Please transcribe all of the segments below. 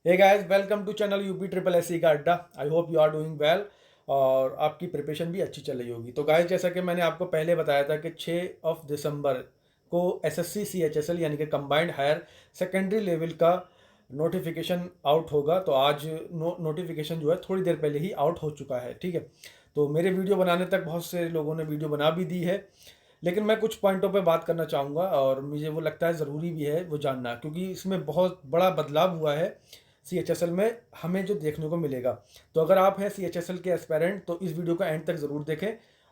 Hey guys, welcome to channel UP triple S C का अड्डा। I hope you are doing well और आपकी preparation भी अच्छी चल रही होगी। तो गाइस, जैसा कि मैंने आपको पहले बताया था कि 6 दिसंबर को एसएससी सीएचएसएल यानी कि कंबाइंड हायर सेकेंडरी लेवल का नोटिफिकेशन आउट होगा। तो आज नोटिफिकेशन जो है थोड़ी देर पहले ही आउट हो चुका है। ठीक है, तो मेरे वीडियो बनाने तक बहुत से लोगों ने वीडियो बना भी दी है, लेकिन मैं कुछ पॉइंटों पे बात करना चाहूँगा और मुझे वो लगता है ज़रूरी भी है वो जानना, क्योंकि इसमें बहुत बड़ा बदलाव हुआ है सीएचएसएल में, हमें जो देखने को मिलेगा। तो अगर आप हैं सीएचएसएल के एस्पायरेंट तो इस वीडियो का एंड तक ज़रूर देखें,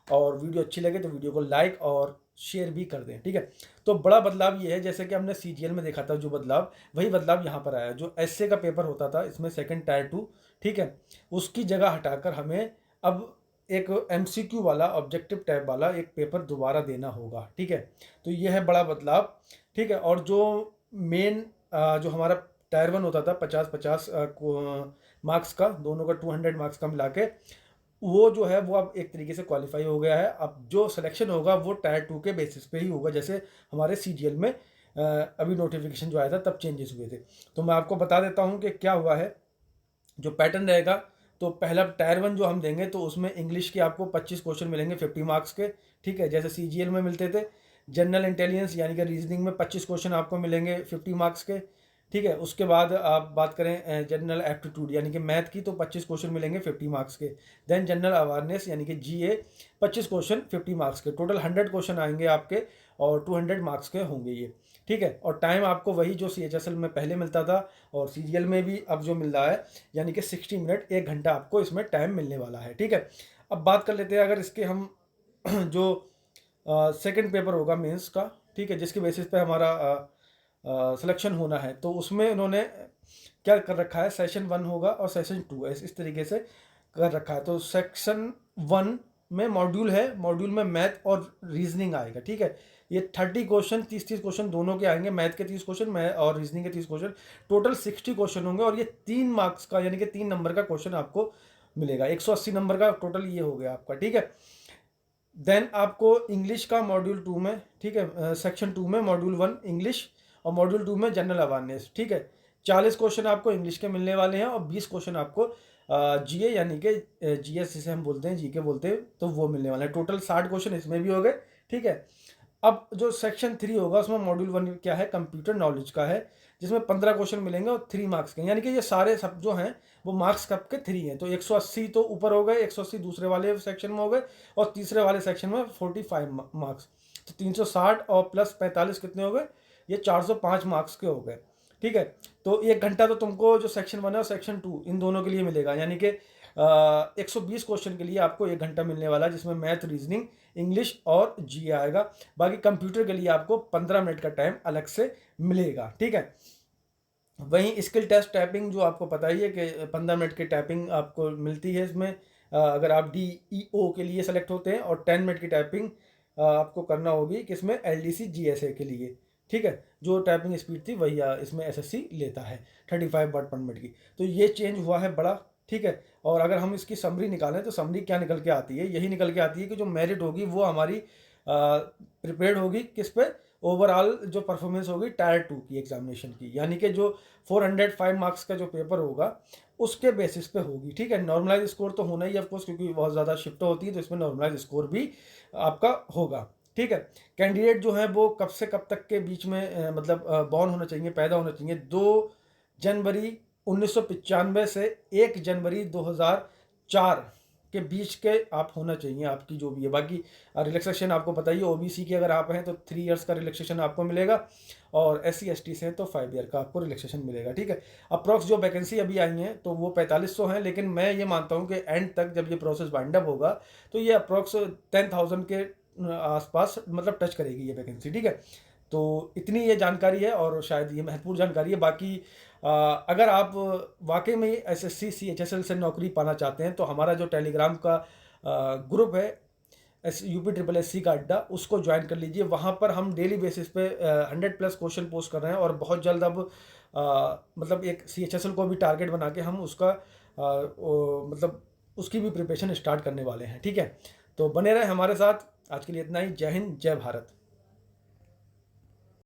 और वीडियो अच्छी लगे तो वीडियो को लाइक और शेयर भी कर दें। ठीक है, तो बड़ा बदलाव ये है, जैसे कि हमने सीजीएल में देखा था जो बदलाव, वही बदलाव यहाँ पर आया। जो एसए का पेपर होता था इसमें सेकंड टायर 2, ठीक है, उसकी जगह हटाकर हमें अब एक एमसीक्यू वाला ऑब्जेक्टिव टाइप वाला एक पेपर दोबारा देना होगा। ठीक है, तो ये है बड़ा बदलाव। ठीक है, और जो मेन जो हमारा टायर 1 होता था 50-50 मार्क्स का, दोनों का 200 मार्क्स का मिला के, वो जो है वो अब एक तरीके से क्वालिफाई हो गया है। अब जो सिलेक्शन होगा वो टायर 2 के बेसिस पे ही होगा, जैसे हमारे सीजीएल में अभी नोटिफिकेशन जो आया था तब चेंजेस हुए थे। तो मैं आपको बता देता हूँ कि क्या हुआ है। जो पैटर्न रहेगा, तो पहला टायर 1 जो हम देंगे तो उसमें इंग्लिश के आपको 25 क्वेश्चन मिलेंगे 50 मार्क्स के। ठीक है, जैसे सीजीएल में मिलते थे। जनरल इंटेलिजेंस यानी कि रीजनिंग में 25 क्वेश्चन आपको मिलेंगे 50 मार्क्स के। ठीक है, उसके बाद आप बात करें जनरल एप्टीट्यूड यानी कि मैथ की, तो 25 क्वेश्चन मिलेंगे 50 मार्क्स के। देन जनरल अवेयरनेस यानी कि जीए, 25 क्वेश्चन 50 मार्क्स के। टोटल 100 क्वेश्चन आएंगे आपके और 200 मार्क्स के होंगे ये। ठीक है, और टाइम आपको वही जो सीएचएसएल में पहले मिलता था और सीजीएल में भी अब जो मिल रहा है, यानी कि 60 मिनट, 1 घंटा आपको इसमें टाइम मिलने वाला है। ठीक है, अब बात कर लेते हैं अगर इसके हम जो सेकंड पेपर होगा मेंस का, ठीक है, जिसके बेसिस पे हमारा सिलेक्शन होना है, तो उसमें इन्होंने क्या कर रखा है, सेशन 1 होगा और सेशन 2 इस तरीके से कर रखा है। तो सेक्शन 1 में मॉड्यूल है, मॉड्यूल में मैथ और रीजनिंग आएगा। ठीक है, ये 30 क्वेश्चन, 30-30 क्वेश्चन दोनों के आएंगे, मैथ के 30 क्वेश्चन, मैथ और रीजनिंग के 30 क्वेश्चन, टोटल 60 क्वेश्चन होंगे। और ये 3 मार्क्स का यानी कि 3 नंबर का क्वेश्चन आपको मिलेगा, 180 नंबर का टोटल ये हो गया आपका। ठीक है, देन आपको इंग्लिश का मॉड्यूल 2 में, ठीक है, सेक्शन 2 में मॉड्यूल 1 इंग्लिश और मॉड्यूल 2 में जनरल अवेयरनेस। ठीक है, 40 क्वेश्चन आपको इंग्लिश के मिलने वाले हैं और 20 क्वेश्चन आपको जीए यानी कि जीएस जिसे हम बोलते हैं, जीके बोलते हैं, तो वो मिलने वाले हैं। टोटल 60 क्वेश्चन इसमें भी हो गए। ठीक है, अब जो सेक्शन 3 होगा उसमें मॉड्यूल 1 क्या है, कंप्यूटर नॉलेज का है, जिसमें 15 क्वेश्चन मिलेंगे और 3 मार्क्स के, यानी कि ये सारे सब जो हैं वो मार्क्स कब के 3 हैं। तो 180 तो ऊपर हो गए, 180 दूसरे वाले सेक्शन में हो गए और तीसरे वाले सेक्शन में 45 मार्क्स। तो 360 और प्लस 45 कितने हो गए, ये 405 मार्क्स के हो गए। ठीक है, तो 1 घंटा तो तुमको जो सेक्शन 1 है और सेक्शन 2 इन दोनों के लिए मिलेगा, यानी कि 120 क्वेश्चन के लिए आपको 1 घंटा मिलने वाला है, जिसमें मैथ, रीजनिंग, इंग्लिश और जी आएगा। बाकी कंप्यूटर के लिए आपको 15 मिनट का टाइम अलग से मिलेगा। ठीक है, वहीं स्किल टेस्ट टाइपिंग जो आपको पता ही है कि 15 मिनट की टाइपिंग आपको मिलती है इसमें, अगर आप डीईओ के लिए सेलेक्ट होते हैं, और 10 मिनट की टाइपिंग आपको करना होगी किसमें, एलडीसी जीएसए के लिए। ठीक है, जो टाइपिंग स्पीड थी वही इसमें एसएससी लेता है 35 वर्ड पर मिनट की। तो ये चेंज हुआ है बड़ा। ठीक है, और अगर हम इसकी समरी निकालें तो समरी क्या निकल के आती है, यही निकल के आती है कि जो मेरिट होगी वो हमारी प्रिपेयर्ड होगी किस पे, ओवरऑल जो परफॉर्मेंस होगी टायर 2 की एग्जामिनेशन की, यानी कि जो 405 मार्क्स का जो पेपर होगा उसके बेसिस पे होगी। ठीक है, नॉर्मलाइज स्कोर तो होना ही ऑफकोर्स, क्योंकि बहुत ज़्यादा शिफ्ट होती है, तो इसमें नॉर्मलाइज स्कोर भी आपका होगा। ठीक है, कैंडिडेट जो है वो कब से कब तक के बीच में मतलब बॉर्न होना चाहिए, पैदा होना चाहिए, 2 जनवरी 1995 से 1 जनवरी 2004 के बीच के आप होना चाहिए, आपकी जो भी है। बाकी रिलैक्सेशन आपको पता ही है, ओबीसी की अगर आप हैं तो 3 इयर्स का रिलैक्सेशन आपको मिलेगा, और एससी एसटी से हैं तो 5 ईयर का आपको रिलैक्सेशन मिलेगा। ठीक है, अप्रॉक्स जो वैकेंसी अभी आई हैं तो वो 4500 हैं, लेकिन मैं ये मानता हूँ कि एंड तक जब ये प्रोसेस वाइंड अप होगा तो ये अप्रॉक्स 10,000 के आसपास मतलब टच करेगी ये वैकेंसी। ठीक है, तो इतनी ये जानकारी है और शायद ये महत्वपूर्ण जानकारी है। बाकी अगर आप वाकई में एसएससी सीएचएसएल से नौकरी पाना चाहते हैं तो हमारा जो टेलीग्राम का ग्रुप है यूपी ट्रिपल एस सी का अड्डा, उसको ज्वाइन कर लीजिए। वहाँ पर हम डेली बेसिस पे 100+ क्वेश्चन पोस्ट कर रहे हैं, और बहुत जल्द अब मतलब एक सीएचएसएल को भी टारगेट बना के हम उसका मतलब उसकी भी प्रिपरेशन स्टार्ट करने वाले हैं। ठीक है, तो बने रहे हमारे साथ। आज के लिए इतना ही। जय हिंद, जय भारत।